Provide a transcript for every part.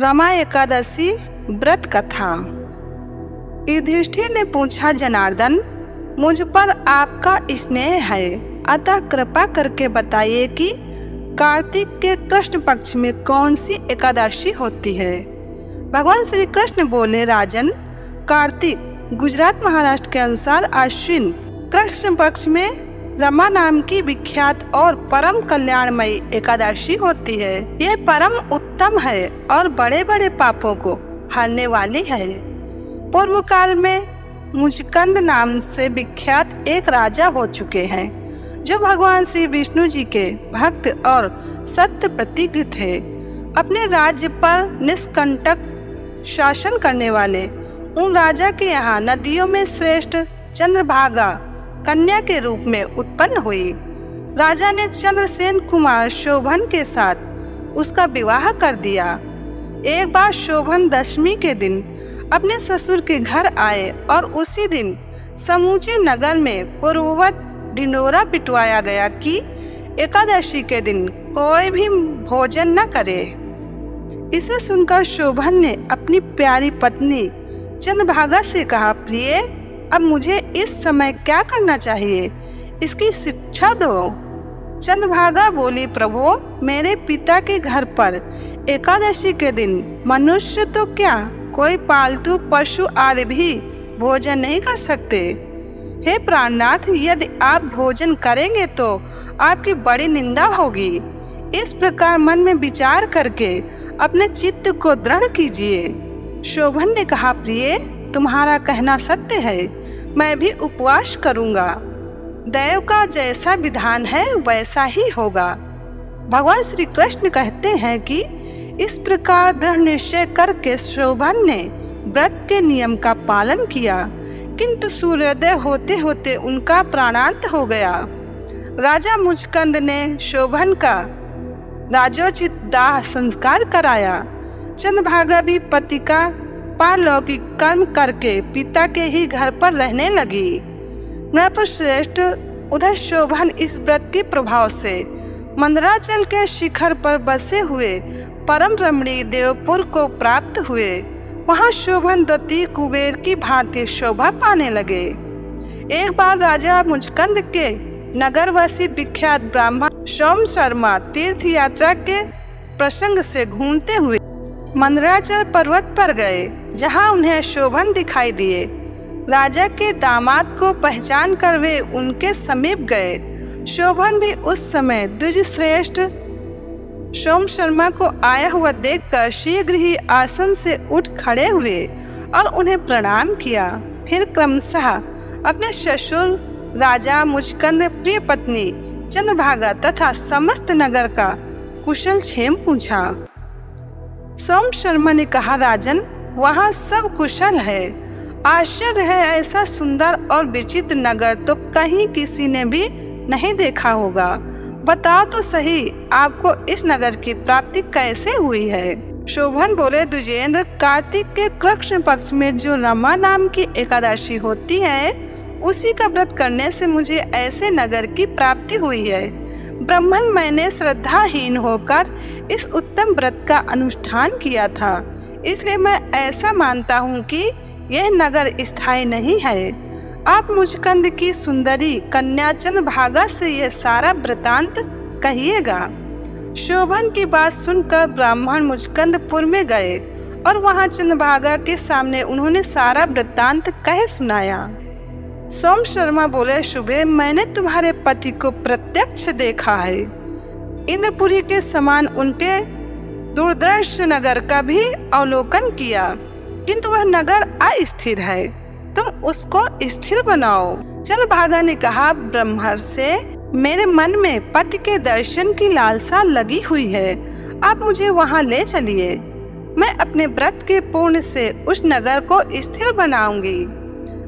रमा एकादशी व्रत कथा। युधिष्ठिर ने पूछा, जनार्दन, मुझ पर आपका स्नेह है, अतः कृपा करके बताइए कि कार्तिक के कृष्ण पक्ष में कौन सी एकादशी होती है। भगवान श्री कृष्ण बोले, राजन, कार्तिक गुजरात महाराष्ट्र के अनुसार आश्विन कृष्ण पक्ष में रमा नाम की विख्यात और परम कल्याणमयी एकादशी होती है। ये परम उत्तम है और बड़े बड़े पापों को हरने वाली है। पूर्व काल में मुचकंद नाम से विख्यात एक राजा हो चुके हैं, जो भगवान श्री विष्णु जी के भक्त और सत्य प्रतिज्ञ थे। अपने राज्य पर निष्कंटक शासन करने वाले उन राजा के यहाँ नदियों में श्रेष्ठ चंद्रभागा कन्या के रूप में उत्पन्न हुई। राजा ने चंद्रसेन कुमार शोभन के साथ उसका विवाह कर दिया। एक बार शोभन दशमी के दिन अपने ससुर के घर आए और उसी दिन समूचे नगर में पूर्ववत ढिंढोरा पिटवाया गया कि एकादशी के दिन कोई भी भोजन न करे। इसे सुनकर शोभन ने अपनी प्यारी पत्नी चंद्रभागा से कहा, प्रिय, अब मुझे इस समय क्या करना चाहिए, इसकी शिक्षा दो। चंद्रभागा बोली, प्रभु, मेरे पिता के घर पर एकादशी के दिन मनुष्य तो क्या, कोई पालतू पशु आदि भी भोजन नहीं कर सकते। हे प्राणनाथ, यदि आप भोजन करेंगे तो आपकी बड़ी निंदा होगी। इस प्रकार मन में विचार करके अपने चित्त को दृढ़ कीजिए। शोभन ने कहा, प्रिय, तुम्हारा कहना सत्य है, मैं भी उपवास करूंगा। दैव का जैसा विधान है वैसा ही होगा। भगवान श्री कृष्ण कहते हैं कि इस प्रकार दृढ़ निश्चय करके शोभन ने व्रत के नियम का पालन किया, किंतु सूर्योदय होते होते उनका प्राणांत हो गया। राजा मुचकंद ने शोभन का राजोचित दाह संस्कार कराया। चंद्रभागा भी पति का पारलौकिक कर्म करके पिता के ही घर पर रहने लगी। नृपश्रेष्ठ उधर शोभन इस व्रत के प्रभाव से मंदराचल के शिखर पर बसे हुए परम रमणीय देवपुर को प्राप्त हुए। वहां शोभन द्वितीय कुबेर की भांति शोभा पाने लगे। एक बार राजा मुचकंद के नगरवासी विख्यात ब्राह्मण सोम शर्मा तीर्थ यात्रा के प्रसंग से घूमते हुए मंदराचल पर्वत पर गए, जहां उन्हें शोभन दिखाई दिए। राजा के दामाद को पहचान कर वे उनके समीप गए। शोभन भी उस समय द्विज श्रेष्ठ सोम शर्मा को आया हुआ देखकर शीघ्र ही आसन से उठ खड़े हुए और उन्हें प्रणाम किया। फिर क्रमशः अपने ससुर राजा मुचकंद, प्रिय पत्नी चंद्रभागा तथा समस्त नगर का कुशल क्षेम पूछा। सोम शर्मा ने कहा, राजन, वहाँ सब कुशल है। आश्चर्य है, ऐसा सुंदर और विचित्र नगर तो कहीं किसी ने भी नहीं देखा होगा। बताओ तो सही, आपको इस नगर की प्राप्ति कैसे हुई है। शोभन बोले, द्विजेंद्र, कार्तिक के कृष्ण पक्ष में जो रमा नाम की एकादशी होती है, उसी का व्रत करने से मुझे ऐसे नगर की प्राप्ति हुई है। ब्राह्मण मैंने श्रद्धाहीन होकर इस उत्तम व्रत का अनुष्ठान किया था, इसलिए मैं ऐसा मानता हूँ कि यह नगर स्थायी नहीं है। आप मुचकंद की सुंदरी कन्या चंद्रभागा से यह सारा वृतांत कहिएगा। शोभन की बात सुनकर ब्राह्मण मुचकंदपुर में गए और वहाँ चंद्रभागा के सामने उन्होंने सारा वृतांत कह सुनाया। सोम शर्मा बोले, शुभे, मैंने तुम्हारे पति को प्रत्यक्ष देखा है। इंद्रपुरी के समान उनके दूरदर्श नगर का भी अवलोकन किया, किंतु वह नगर अस्थिर है। तुम उसको स्थिर बनाओ। चंद्रभागा ने कहा, ब्रह्मर से मेरे मन में पति के दर्शन की लालसा लगी हुई है, आप मुझे वहां ले चलिए। मैं अपने व्रत के पूर्ण से उस नगर को स्थिर बनाऊंगी।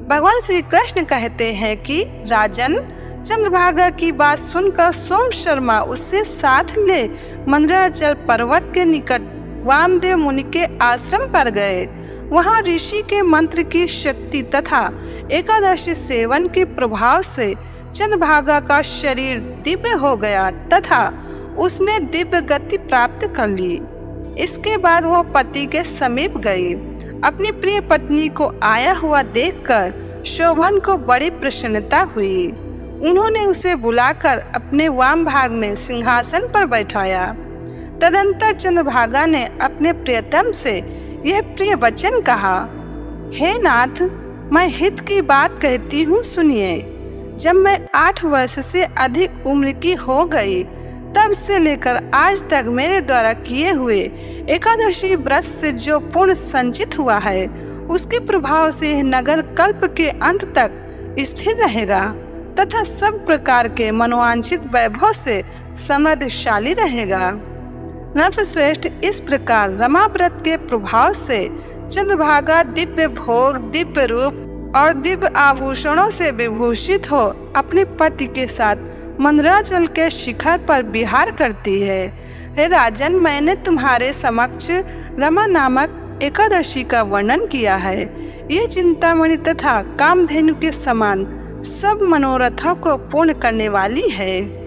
भगवान श्री कृष्ण कहते हैं कि राजन, चंद्रभागा की बात सुनकर सोम शर्मा उससे साथ ले मंदराचल पर्वत के निकट वामदेव मुनि के आश्रम पर गए। वहां ऋषि के मंत्र की शक्ति तथा एकादशी सेवन के प्रभाव से चंद्रभागा का शरीर दिव्य हो गया तथा उसने दिव्य गति प्राप्त कर ली। इसके बाद वो पति के समीप गई। अपनी प्रिय पत्नी को आया हुआ देखकर शोभन को बड़ी प्रसन्नता हुई। उन्होंने उसे बुलाकर अपने वाम भाग में सिंहासन पर बैठाया। तदंतर चंद्रभागा ने अपने प्रियतम से यह प्रिय वचन कहा, हे नाथ, मैं हित की बात कहती हूँ, सुनिए। जब मैं 8 वर्ष से अधिक उम्र की हो गई, तब से लेकर आज तक मेरे द्वारा किए हुए एकादशी व्रत से जो पुण्य संचित हुआ है, उसके प्रभाव से यह नगर कल्प के अंत तक स्थिर रहेगा तथा सब प्रकार के मनोवांछित वैभव से समृद्धशाली रहेगा। नरश्रेष्ठ, इस प्रकार रमा व्रत के प्रभाव से चंद्रभागा दिव्य भोग, दिव्य रूप और दिव्य आभूषणों से विभूषित हो अपने पति के साथ मंदराचल के शिखर पर विहार करती है। हे राजन, मैंने तुम्हारे समक्ष रमा नामक एकादशी का वर्णन किया है। ये चिंतामणि तथा कामधेनु के समान सब मनोरथों को पूर्ण करने वाली है।